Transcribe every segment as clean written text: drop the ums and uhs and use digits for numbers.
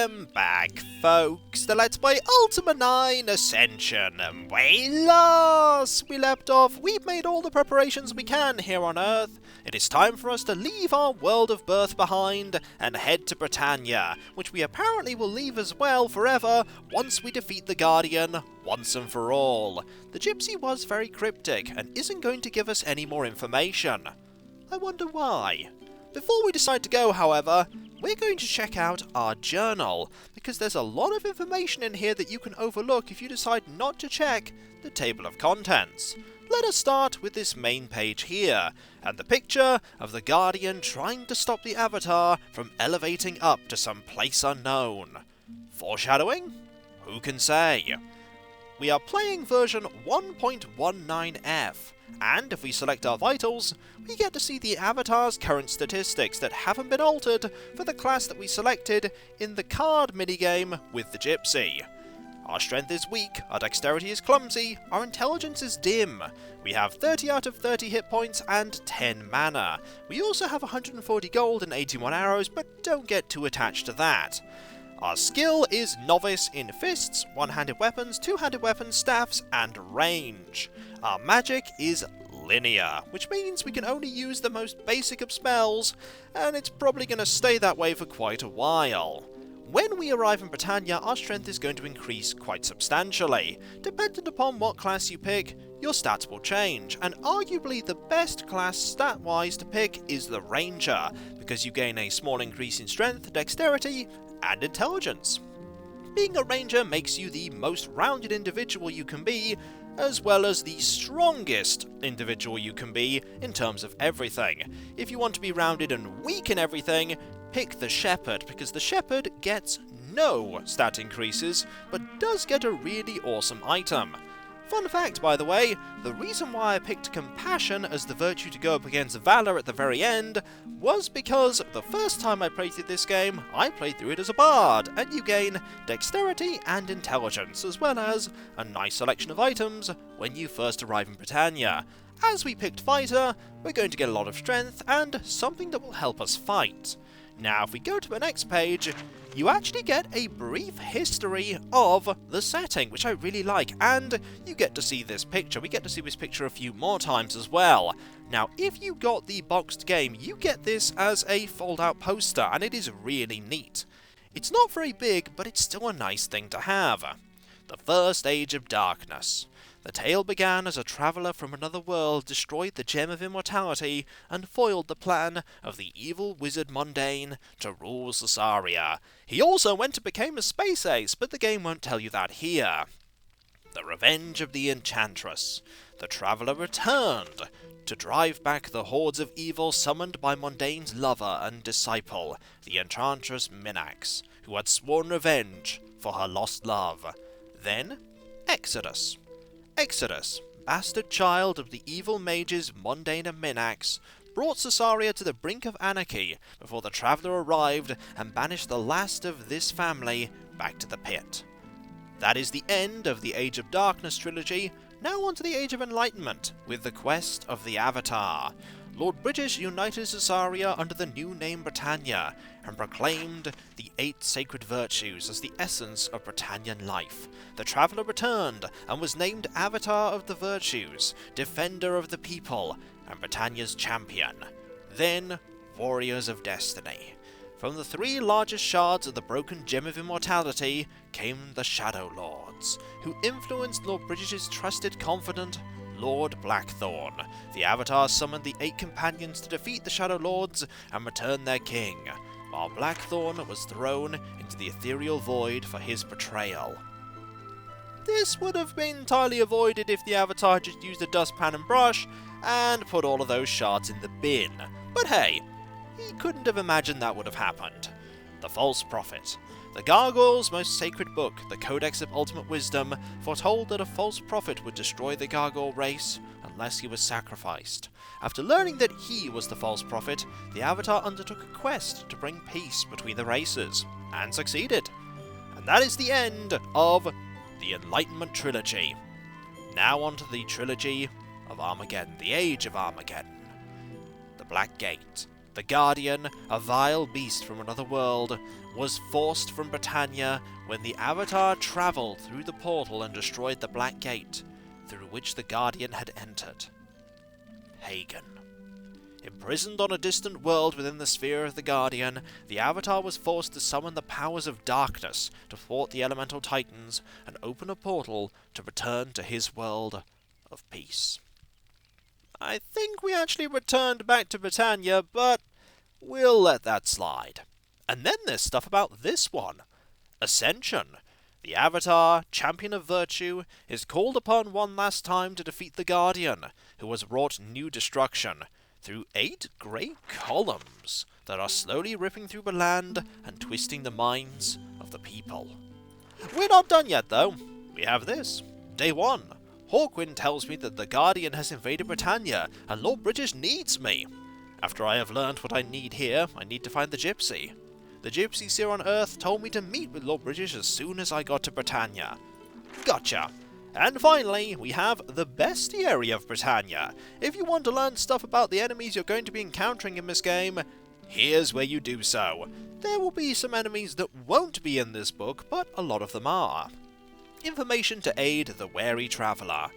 Welcome back, folks, to Let's Play Ultima 9 Ascension. And way last we left off, we've made all the preparations we can here on Earth. It is time for us to leave our world of birth behind and head to Britannia, which we apparently will leave as well forever once we defeat the Guardian once and for all. The Gypsy was very cryptic and isn't going to give us any more information. I wonder why. Before we decide to go, however, we're going to check out our journal, because there's a lot of information in here that you can overlook if you decide not to check the table of contents. Let us start with this main page here, and the picture of the Guardian trying to stop the Avatar from elevating up to some place unknown. Foreshadowing? Who can say? We are playing version 1.19F, and if we select our vitals, we get to see the Avatar's current statistics that haven't been altered for the class that we selected in the card minigame with the Gypsy. Our strength is weak, our dexterity is clumsy, our intelligence is dim. We have 30 out of 30 hit points and 10 mana. We also have 140 gold and 81 arrows, but don't get too attached to that. Our skill is Novice in Fists, one-handed weapons, two-handed weapons, staffs, and range. Our magic is Linear, which means we can only use the most basic of spells, and it's probably going to stay that way for quite a while. When we arrive in Britannia, our strength is going to increase quite substantially. Dependent upon what class you pick, your stats will change, and arguably the best class stat-wise to pick is the Ranger, because you gain a small increase in strength, dexterity, and intelligence. Being a ranger makes you the most rounded individual you can be, as well as the strongest individual you can be in terms of everything. If you want to be rounded and weak in everything, pick the Shepherd, because the Shepherd gets no stat increases, but does get a really awesome item. Fun fact, by the way, the reason why I picked Compassion as the virtue to go up against Valor at the very end was because the first time I played through this game, I played through it as a bard, and you gain Dexterity and Intelligence, as well as a nice selection of items when you first arrive in Britannia. As we picked Fighter, we're going to get a lot of strength and something that will help us fight. Now, if we go to the next page, you actually get a brief history of the setting, which I really like, and you get to see this picture. We get to see this picture a few more times as well. Now, if you got the boxed game, you get this as a fold-out poster, and it is really neat. It's not very big, but it's still a nice thing to have. The First Age of Darkness. The tale began as a traveller from another world destroyed the Gem of Immortality and foiled the plan of the evil wizard Mundane to rule Cesaria. He also went and became a space ace, but the game won't tell you that here. The Revenge of the Enchantress. The traveller returned to drive back the hordes of evil summoned by Mundane's lover and disciple, the Enchantress Minax, who had sworn revenge for her lost love. Then, Exodus. Exodus, bastard child of the evil mages Mundane and Minax, brought Cesaria to the brink of anarchy before the traveller arrived and banished the last of this family back to the pit. That is the end of the Age of Darkness trilogy. Now on to the Age of Enlightenment, with the quest of the Avatar. Lord British united Cesaria under the new name Britannia, and proclaimed the 8 sacred virtues as the essence of Britannian life. The traveller returned, and was named Avatar of the Virtues, Defender of the People, and Britannia's champion. Then, Warriors of Destiny. From the 3 largest shards of the broken Gem of Immortality came the Shadow Lords, who influenced Lord British's trusted confidant, Lord Blackthorn. The Avatar summoned the 8 companions to defeat the Shadow Lords and return their king, while Blackthorn was thrown into the ethereal void for his betrayal. This would have been entirely avoided if the Avatar just used a dustpan and brush and put all of those shards in the bin. But hey, he couldn't have imagined that would have happened. The False Prophet. The Gargoyle's most sacred book, the Codex of Ultimate Wisdom, foretold that a false prophet would destroy the Gargoyle race unless he was sacrificed. After learning that he was the false prophet, the Avatar undertook a quest to bring peace between the races, and succeeded. And that is the end of the Enlightenment Trilogy. Now on to the Trilogy of Armageddon, the Age of Armageddon. The Black Gate. The Guardian, a vile beast from another world, was forced from Britannia when the Avatar travelled through the portal and destroyed the Black Gate, through which the Guardian had entered. Pagan. Imprisoned on a distant world within the sphere of the Guardian, the Avatar was forced to summon the powers of darkness to thwart the elemental titans and open a portal to return to his world of peace. I think we actually returned back to Britannia, but we'll let that slide. And then there's stuff about this one. Ascension. The Avatar, champion of virtue, is called upon one last time to defeat the Guardian, who has wrought new destruction, through 8 great columns that are slowly ripping through the land and twisting the minds of the people. We're not done yet, though. We have this. Day 1. Hawkwind tells me that the Guardian has invaded Britannia, and Lord British needs me. After I have learned what I need here, I need to find the Gypsy. The gypsies here on Earth told me to meet with Lord British as soon as I got to Britannia. Gotcha. And finally, we have the Bestiary of Britannia. If you want to learn stuff about the enemies you're going to be encountering in this game, here's where you do so. There will be some enemies that won't be in this book, but a lot of them are. Information to aid the wary traveller.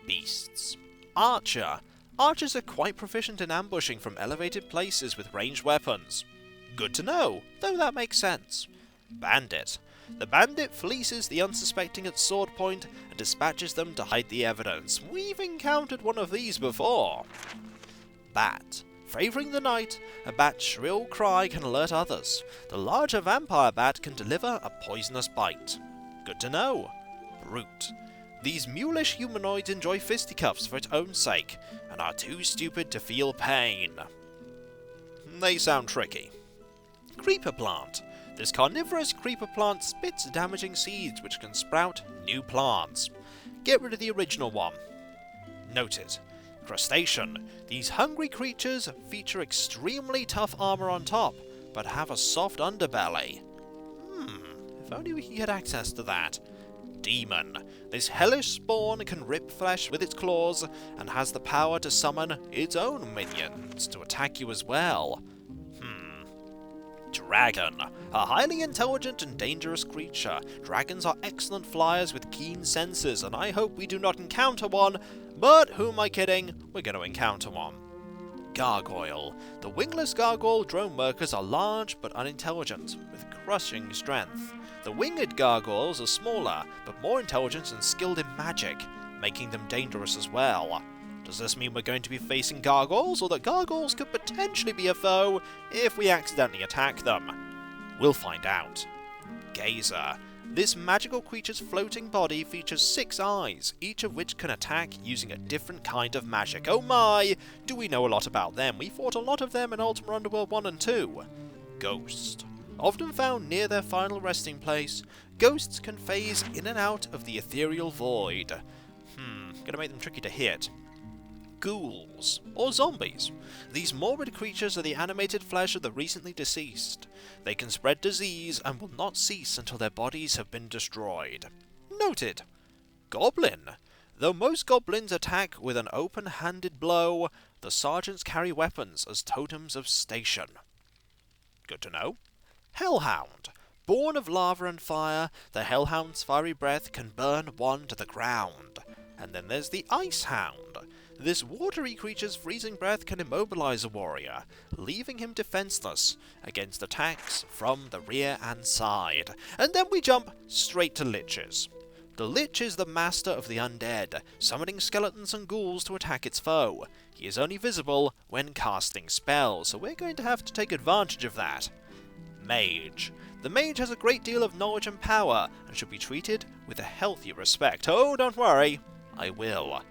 Beasts. Archer. Archers are quite proficient in ambushing from elevated places with ranged weapons. Good to know, though that makes sense. Bandit. The bandit fleeces the unsuspecting at sword point and dispatches them to hide the evidence. We've encountered one of these before. Bat. Favouring the night, a bat's shrill cry can alert others. The larger vampire bat can deliver a poisonous bite. Good to know. Brute. These mulish humanoids enjoy fisticuffs for its own sake, and are too stupid to feel pain. They sound tricky. Creeper plant. This carnivorous creeper plant spits damaging seeds which can sprout new plants. Get rid of the original one. Noted. Crustacean. These hungry creatures feature extremely tough armour on top, but have a soft underbelly. If only we could get access to that. Demon. This hellish spawn can rip flesh with its claws, and has the power to summon its own minions to attack you as well. Dragon. A highly intelligent and dangerous creature. Dragons are excellent flyers with keen senses, and I hope we do not encounter one, but who am I kidding? We're going to encounter one. Gargoyle. The wingless gargoyle drone workers are large but unintelligent, with crushing strength. The winged gargoyles are smaller, but more intelligent and skilled in magic, making them dangerous as well. Does this mean we're going to be facing gargoyles, or that gargoyles could potentially be a foe if we accidentally attack them? We'll find out. Gazer. This magical creature's floating body features 6 eyes, each of which can attack using a different kind of magic. Oh my! Do we know a lot about them? We fought a lot of them in Ultima Underworld 1 and 2. Ghost. Often found near their final resting place, ghosts can phase in and out of the ethereal void. Gonna make them tricky to hit. Ghouls, or zombies. These morbid creatures are the animated flesh of the recently deceased. They can spread disease and will not cease until their bodies have been destroyed. Noted. Goblin. Though most goblins attack with an open-handed blow, the sergeants carry weapons as totems of station. Good to know. Hellhound. Born of lava and fire, the Hellhound's fiery breath can burn one to the ground. And then there's the Icehound. This watery creature's freezing breath can immobilize a warrior, leaving him defenseless against attacks from the rear and side. And then we jump straight to liches. The lich is the master of the undead, summoning skeletons and ghouls to attack its foe. He is only visible when casting spells, so we're going to have to take advantage of that. Mage. The mage has a great deal of knowledge and power, and should be treated with a healthy respect. Oh, don't worry, I will.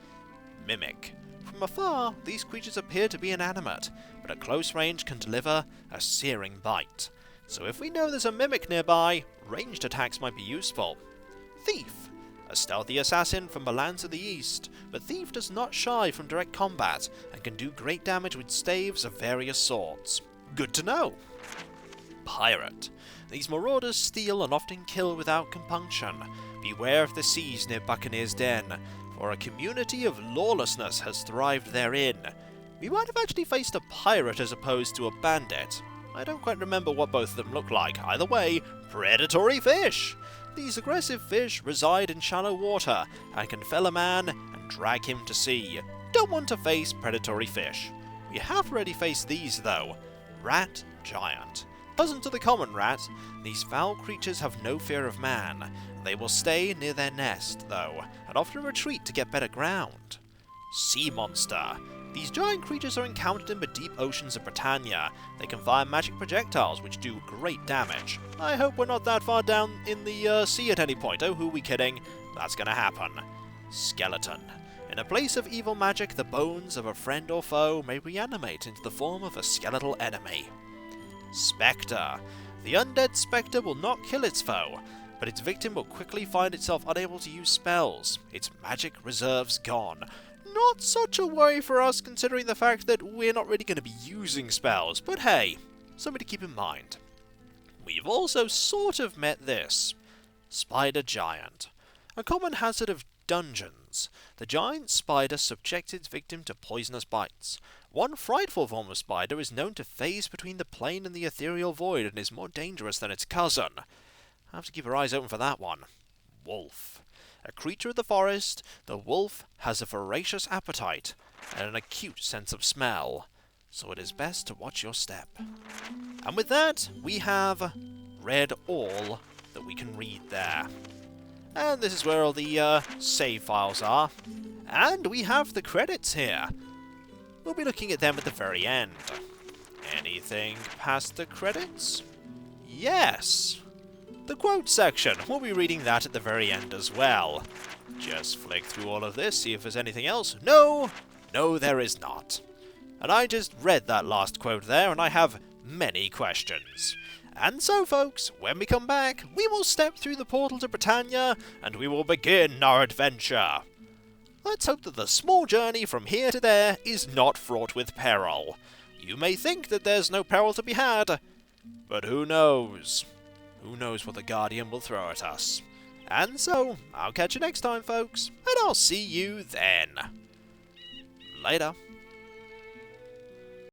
Mimic. From afar, these creatures appear to be inanimate, but at close range can deliver a searing bite. So if we know there's a mimic nearby, ranged attacks might be useful. Thief. A stealthy assassin from the lands of the east, but Thief does not shy from direct combat, and can do great damage with staves of various sorts. Good to know. Pirate. These marauders steal and often kill without compunction. Beware of the seas near Buccaneer's Den, for a community of lawlessness has thrived therein. We might have actually faced a pirate as opposed to a bandit. I don't quite remember what both of them look like. Either way, predatory fish! These aggressive fish reside in shallow water and can fell a man and drag him to sea. Don't want to face predatory fish. We have already faced these though. Rat Giant. Cousin to the common rat, these foul creatures have no fear of man. They will stay near their nest though, and often retreat to get better ground. Sea Monster. These giant creatures are encountered in the deep oceans of Britannia. They can fire magic projectiles which do great damage. I hope we're not that far down in the sea at any point. Oh, who are we kidding? That's gonna happen. Skeleton. In a place of evil magic, the bones of a friend or foe may reanimate into the form of a skeletal enemy. Spectre. The undead spectre will not kill its foe, but its victim will quickly find itself unable to use spells. Its magic reserves gone. Not such a worry for us, considering the fact that we're not really going to be using spells, but hey, something to keep in mind. We've also sort of met this. Spider Giant. A common hazard of dungeons. The giant spider subjects its victim to poisonous bites. One frightful form of spider is known to phase between the plane and the ethereal void and is more dangerous than its cousin. I have to keep our eyes open for that one. Wolf. A creature of the forest, the wolf has a voracious appetite and an acute sense of smell, so it is best to watch your step. And with that, we have read all that we can read there. And this is where all the save files are. And we have the credits here. We'll be looking at them at the very end. Anything past the credits? Yes! The quote section. We'll be reading that at the very end as well. Just flick through all of this, see if there's anything else. No, there is not. And I just read that last quote there, and I have many questions. And so, folks, when we come back, we will step through the portal to Britannia, and we will begin our adventure. Let's hope that the small journey from here to there is not fraught with peril. You may think that there's no peril to be had, but who knows? Who knows what the Guardian will throw at us. And so, I'll catch you next time, folks, and I'll see you then. Later.